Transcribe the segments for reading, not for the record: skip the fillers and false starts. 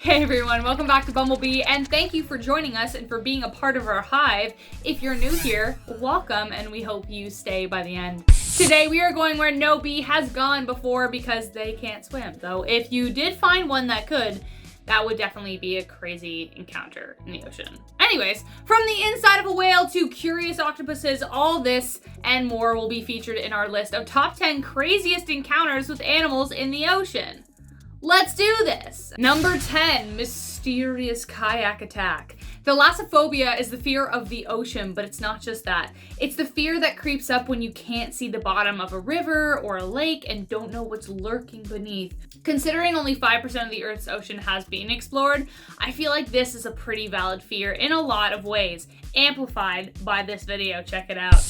Hey everyone, welcome back to BumbleBee, and thank you for joining us and for being a part of our hive. If you're new here, welcome, and we hope you stay by the end. Today we are going where no bee has gone before because they can't swim. Though if you did find one that could, that would definitely be a crazy encounter in the ocean. Anyways, from the inside of a whale to curious octopuses, all this and more will be featured in our list of top 10 craziest encounters with animals in the ocean. Let's do this! Number 10, mysterious kayak attack. Thalassophobia is the fear of the ocean, but it's not just that. It's the fear that creeps up when you can't see the bottom of a river or a lake and don't know what's lurking beneath. Considering only 5% of the Earth's ocean has been explored, I feel like this is a pretty valid fear in a lot of ways, amplified by this video. Check it out.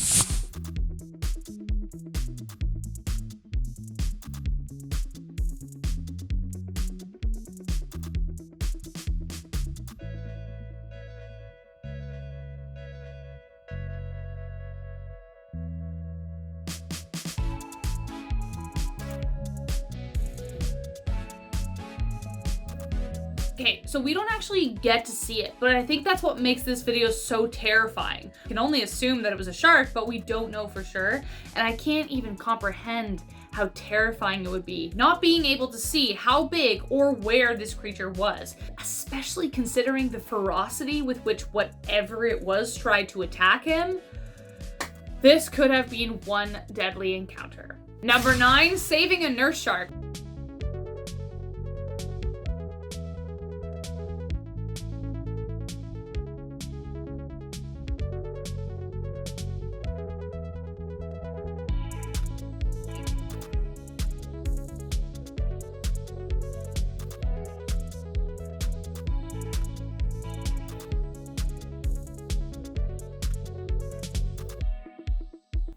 Okay, so we don't actually get to see it, but I think that's what makes this video so terrifying. We can only assume that it was a shark, but we don't know for sure, and I can't even comprehend how terrifying it would be not being able to see how big or where this creature was, especially considering the ferocity with which whatever it was tried to attack him. This could have been one deadly encounter. Number 9, saving a nurse shark.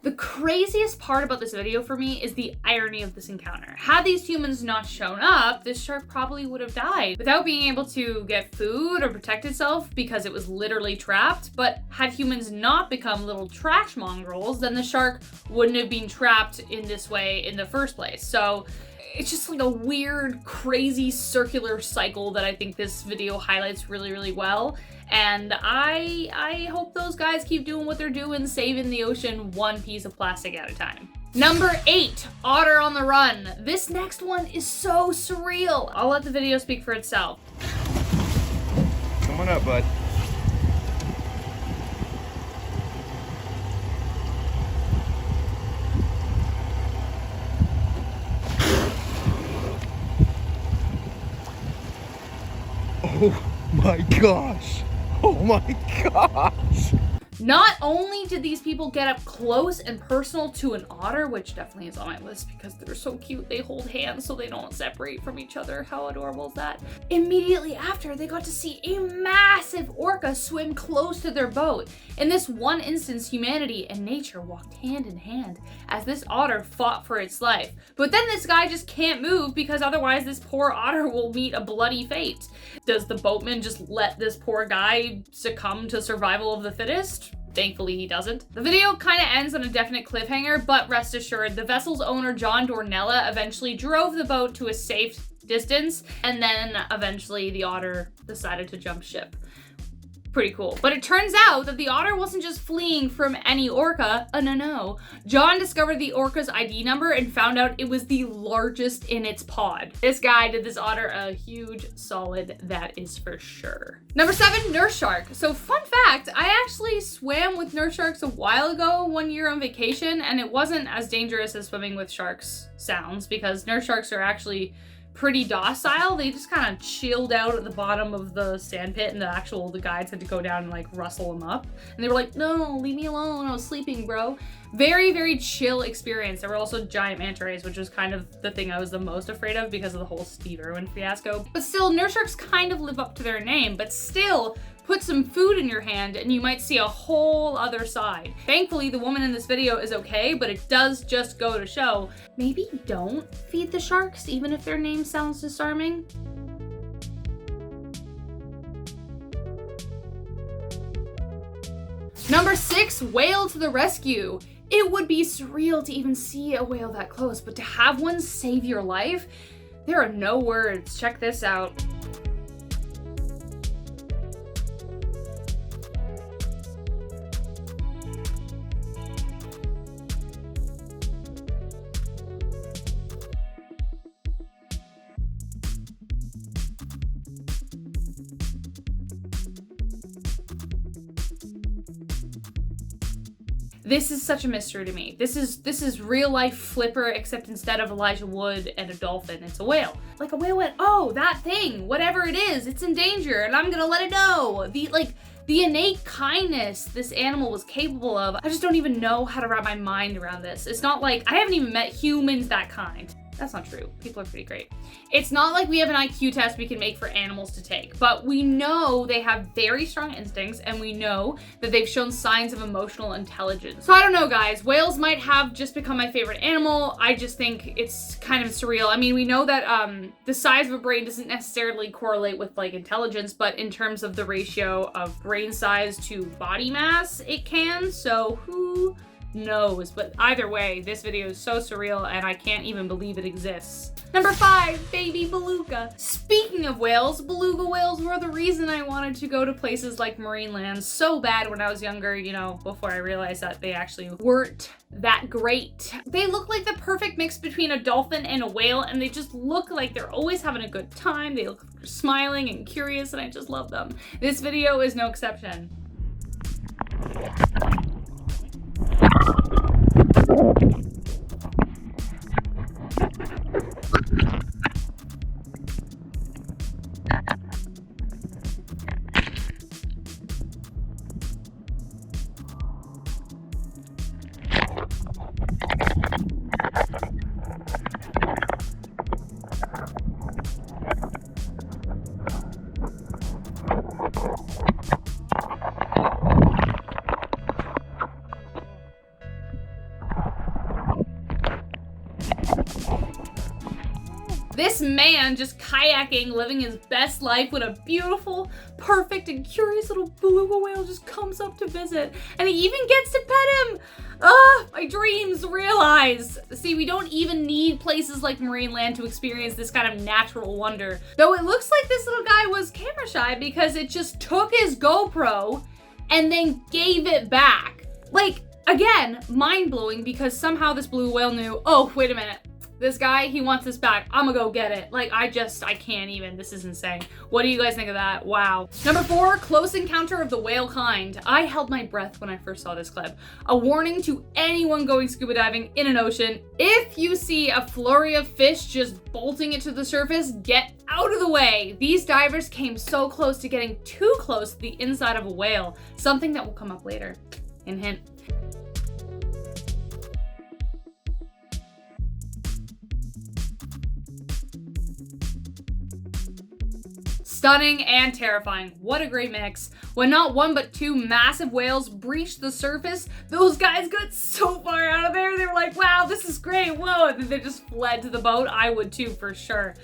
The craziest part about this video for me is the irony of this encounter. Had these humans not shown up, this shark probably would have died without being able to get food or protect itself because it was literally trapped. But had humans not become little trash mongrels, then the shark wouldn't have been trapped in this way in the first place. So it's just like a weird, crazy circular cycle that I think this video highlights really, really well. And I hope those guys keep doing what they're doing, saving the ocean one piece of plastic at a time. Number 8, Otter on the Run. This next one is so surreal. I'll let the video speak for itself. Come on up, bud. Oh my gosh! Oh my gosh! Not only did these people get up close and personal to an otter, which definitely is on my list because they're so cute, they hold hands so they don't separate from each other. How adorable is that? Immediately after, they got to see a massive orca swim close to their boat. In this one instance, humanity and nature walked hand in hand as this otter fought for its life. But then this guy just can't move because otherwise this poor otter will meet a bloody fate. Does the boatman just let this poor guy succumb to survival of the fittest? Thankfully, he doesn't. The video kind of ends on a definite cliffhanger, but rest assured, the vessel's owner, John Dornella, eventually drove the boat to a safe distance, and then eventually the otter decided to jump ship. Pretty cool. But it turns out that the otter wasn't just fleeing from any orca. No. John discovered the orca's ID number and found out it was the largest in its pod. This guy did this otter a huge solid, that is for sure. Number 7, nurse shark. So fun fact, I actually swam with nurse sharks a while ago, one year on vacation, and it wasn't as dangerous as swimming with sharks sounds because nurse sharks are actually pretty docile. They just kind of chilled out at the bottom of the sand pit, and the guides had to go down and like rustle them up. And they were like, no, leave me alone, I was sleeping, bro. Very, very chill experience. There were also giant manta rays, which was kind of the thing I was the most afraid of because of the whole Steve Irwin fiasco. But still, nurse sharks kind of live up to their name, but still, put some food in your hand and you might see a whole other side. Thankfully, the woman in this video is okay, but it does just go to show, maybe don't feed the sharks, even if their name sounds disarming. Number 6, whale to the rescue. It would be surreal to even see a whale that close, but to have one save your life, there are no words. Check this out. This is such a mystery to me. This is real life Flipper, except instead of Elijah Wood and a dolphin, it's a whale. Like a whale went, oh, that thing, whatever it is, it's in danger and I'm gonna let it know. The innate kindness this animal was capable of, I just don't even know how to wrap my mind around this. It's not like, I haven't even met humans that kind. That's not true. People are pretty great. It's not like we have an IQ test we can make for animals to take, but we know they have very strong instincts and we know that they've shown signs of emotional intelligence. So I don't know, guys. Whales might have just become my favorite animal. I just think it's kind of surreal. I mean, we know that the size of a brain doesn't necessarily correlate with like intelligence, but in terms of the ratio of brain size to body mass, it can. So who knows? But either way, this video is so surreal and I can't even believe it exists. Number 5, baby beluga. Speaking of whales, beluga whales were the reason I wanted to go to places like marine lands so bad when I was younger, you know, before I realized that they actually weren't that great. They look like the perfect mix between a dolphin and a whale, and they just look like they're always having a good time. They look smiling and curious, and I just love them. This video is no exception. This man just kayaking, living his best life when a beautiful, perfect, and curious little beluga whale just comes up to visit. And he even gets to pet him! My dreams realized. See, we don't even need places like marine land to experience this kind of natural wonder. Though it looks like this little guy was camera shy because it just took his GoPro and then gave it back. Like, again, mind-blowing because somehow this blue whale knew, oh, wait a minute. This guy, he wants this back. I'm gonna go get it. Like, I can't even. This is insane. What do you guys think of that? Wow. Number 4, close encounter of the whale kind. I held my breath when I first saw this clip. A warning to anyone going scuba diving in an ocean. If you see a flurry of fish just bolting it to the surface, get out of the way. These divers came so close to getting too close to the inside of a whale. Something that will come up later. Hint, hint. Stunning and terrifying. What a great mix. When not one but 2 massive whales breached the surface, those guys got so far out of there. They were like, wow, this is great. Whoa. And then they just fled to the boat. I would too, for sure.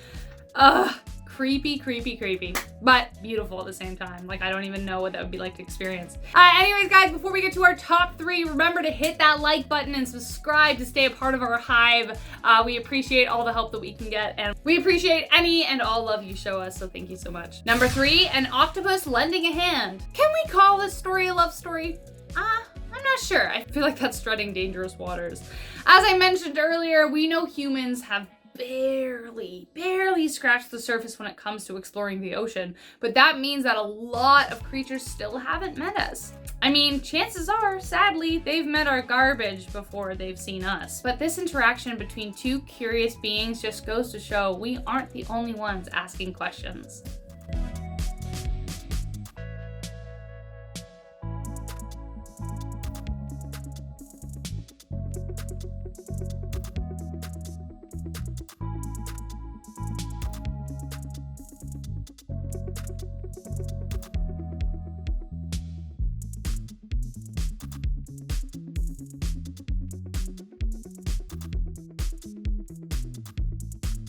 Creepy, creepy, creepy, but beautiful at the same time. Like, I don't even know what that would be like to experience. Anyways, guys, before we get to our top 3, remember to hit that like button and subscribe to stay a part of our hive. We appreciate all the help that we can get, and we appreciate any and all love you show us, so thank you so much. Number 3, an octopus lending a hand. Can we call this story a love story? I'm not sure. I feel like that's treading dangerous waters. As I mentioned earlier, we know humans have barely scratched the surface when it comes to exploring the ocean, but that means that a lot of creatures still haven't met us. I mean, chances are, sadly, they've met our garbage before they've seen us. But this interaction between 2 curious beings just goes to show we aren't the only ones asking questions.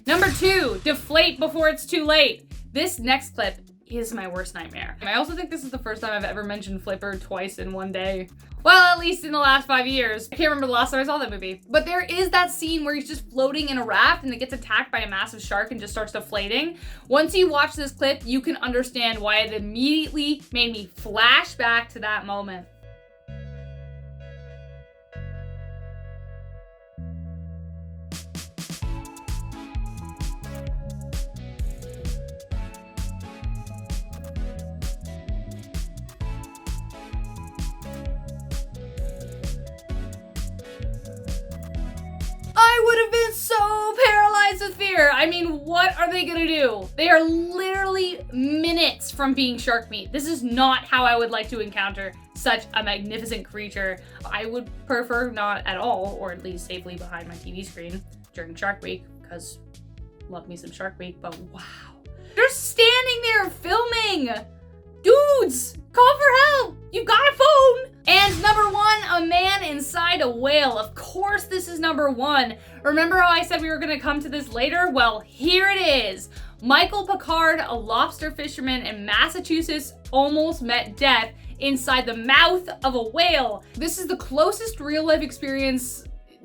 Number 2, deflate before it's too late. This next clip is my worst nightmare. I also think this is the first time I've ever mentioned Flipper twice in one day. Well, at least in the last 5 years. I can't remember the last time I saw that movie. But there is that scene where he's just floating in a raft and it gets attacked by a massive shark and just starts deflating. Once you watch this clip, you can understand why it immediately made me flash back to that moment. I mean, what are they gonna do? They are literally minutes from being shark meat. This is not how I would like to encounter such a magnificent creature. I would prefer not at all, or at least safely behind my TV screen during Shark Week, because love me some Shark Week, but wow. They're standing there filming! Dudes, call for help! You've got a phone! And number 1, a man inside a whale. Of course this is number 1. Remember how I said we were gonna come to this later? Well, here it is. Michael Picard, a lobster fisherman in Massachusetts, almost met death inside the mouth of a whale. This is the closest real life experience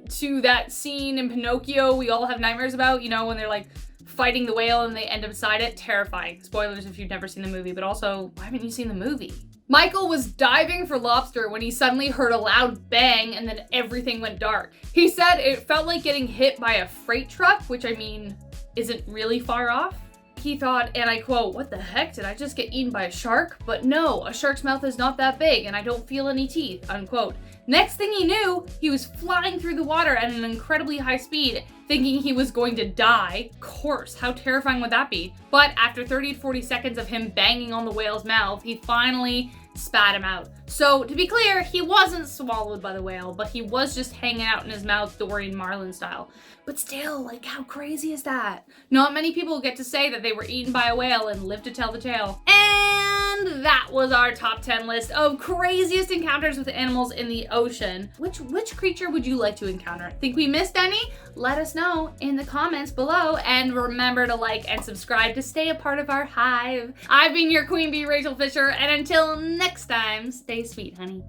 to that scene in Pinocchio we all have nightmares about, you know, when they're like fighting the whale and they end up inside it. Terrifying. Spoilers if you've never seen the movie, but also, why haven't you seen the movie? Michael was diving for lobster when he suddenly heard a loud bang and then everything went dark. He said it felt like getting hit by a freight truck, which I mean, isn't really far off. He thought, and I quote, "What the heck, did I just get eaten by a shark? But no, a shark's mouth is not that big and I don't feel any teeth," unquote. Next thing he knew, he was flying through the water at an incredibly high speed, thinking he was going to die. Of course, how terrifying would that be? But after 30 to 40 seconds of him banging on the whale's mouth, he finally spat him out. So to be clear, he wasn't swallowed by the whale, but he was just hanging out in his mouth Dory and Marlin style. But still, like, how crazy is that? Not many people get to say that they were eaten by a whale and live to tell the tale. And that was our top 10 list of craziest encounters with animals in the ocean. Which creature would you like to encounter? Think we missed any? Let us know in the comments below, and remember to like and subscribe to stay a part of our hive. I've been your Queen Bee, Rachel Fisher, and until next time, stay sweet, honey.